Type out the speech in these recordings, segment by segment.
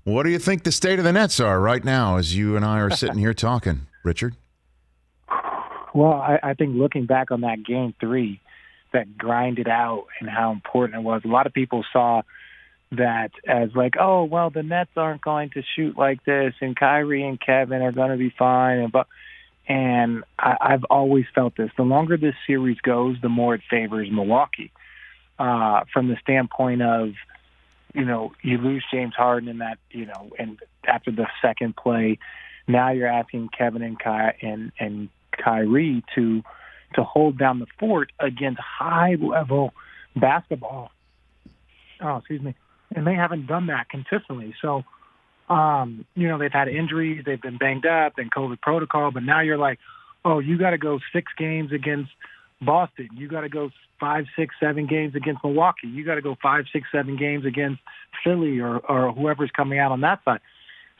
What do you think the state of the Nets are right now as you and I are sitting here talking, Richard? Well, I think looking back on that game 3, that grinded out and how important it was, a lot of people saw that as like, oh, well, the Nets aren't going to shoot like this, and Kyrie and Kevin are going to be fine. And I've always felt this. The longer this series goes, the more it favors Milwaukee. From the standpoint of, you lose James Harden in that, and after the second play, now you're asking Kevin and Kyrie to hold down the fort against high-level basketball. Oh, excuse me. And they haven't done that consistently. So, they've had injuries, they've been banged up, and COVID protocol, but now you're like, oh, you got to go 6 games against Boston. You got to go 5, 6, 7 games against Milwaukee. You got to go 5, 6, 7 games against Philly or whoever's coming out on that side.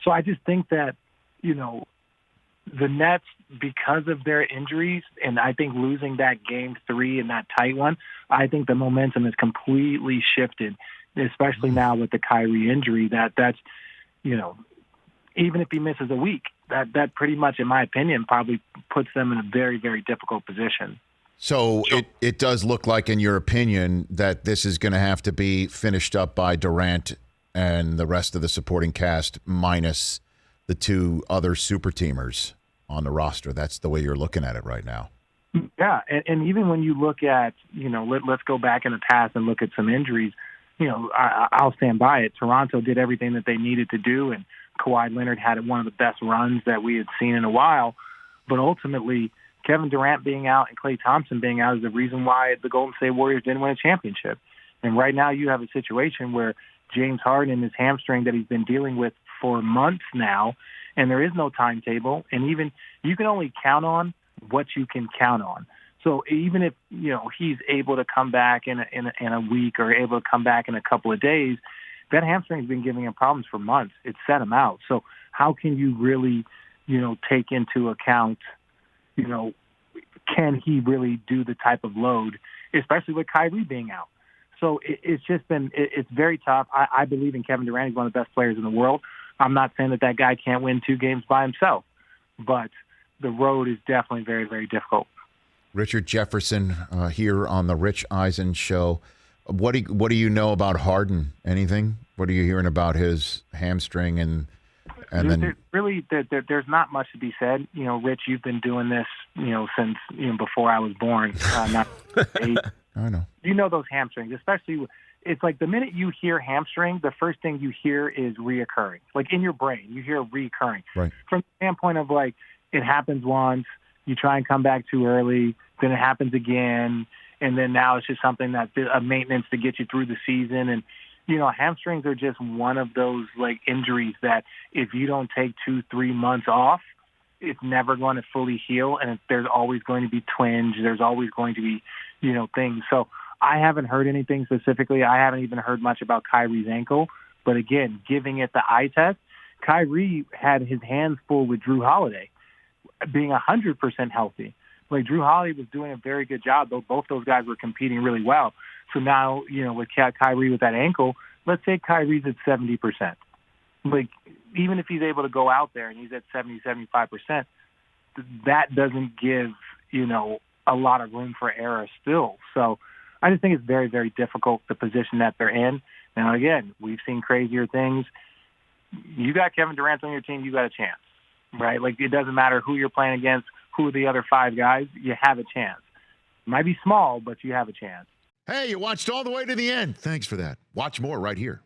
So I just think that, the Nets, because of their injuries, and I think losing that game 3 and that tight one, I think the momentum has completely shifted, especially now with the Kyrie injury. That's even if he misses a week, that pretty much, in my opinion, probably puts them in a very, very difficult position. So it does look like, in your opinion, that this is going to have to be finished up by Durant and the rest of the supporting cast minus the 2 other super teamers on the roster. That's the way you're looking at it right now. Yeah, and even when you look at, let's go back in the past and look at some injuries, I'll stand by it. Toronto did everything that they needed to do, and Kawhi Leonard had one of the best runs that we had seen in a while. But ultimately, Kevin Durant being out and Klay Thompson being out is the reason why the Golden State Warriors didn't win a championship. And right now you have a situation where James Harden and his hamstring that he's been dealing with for months now, and there is no timetable, and even you can only count on what you can count on. So even if he's able to come back in a week or able to come back in a couple of days, that hamstring's been giving him problems for months. It set him out. So how can you really take into account can he really do the type of load, especially with Kyrie being out? So it's just been it's very tough. I believe in Kevin Durant. He's one of the best players in the world. I'm not saying that guy can't win 2 games by himself, but the road is definitely very, very difficult. Richard Jefferson here on the Rich Eisen Show. What do you know about Harden? Anything? What are you hearing about his hamstring and then? There's not much to be said. Rich, you've been doing this, since before I was born. Not 8. I know. You know those hamstrings, especially. It's like the minute you hear hamstring, the first thing you hear is reoccurring. Like in your brain, you hear reoccurring. Right. From the standpoint of like it happens once, you try and come back too early, then it happens again, and then now it's just something that's a maintenance to get you through the season. And hamstrings are just one of those like injuries that if you don't take 2-3 months off, it's never going to fully heal, and there's always going to be twinge. There's always going to be things. So I haven't heard anything specifically. I haven't even heard much about Kyrie's ankle. But again, giving it the eye test, Kyrie had his hands full with Drew Holiday being 100% healthy. Like Drew Holiday was doing a very good job, though both those guys were competing really well. So now, with Kyrie with that ankle, let's say Kyrie's at 70%. Like, even if he's able to go out there and he's at 70-75%, that doesn't give, a lot of room for error still. So I just think it's very, very difficult, the position that they're in. Now, again, we've seen crazier things. You got Kevin Durant on your team, you got a chance, right? Like, it doesn't matter who you're playing against, who are the other 5 guys, you have a chance. It might be small, but you have a chance. Hey, you watched all the way to the end. Thanks for that. Watch more right here.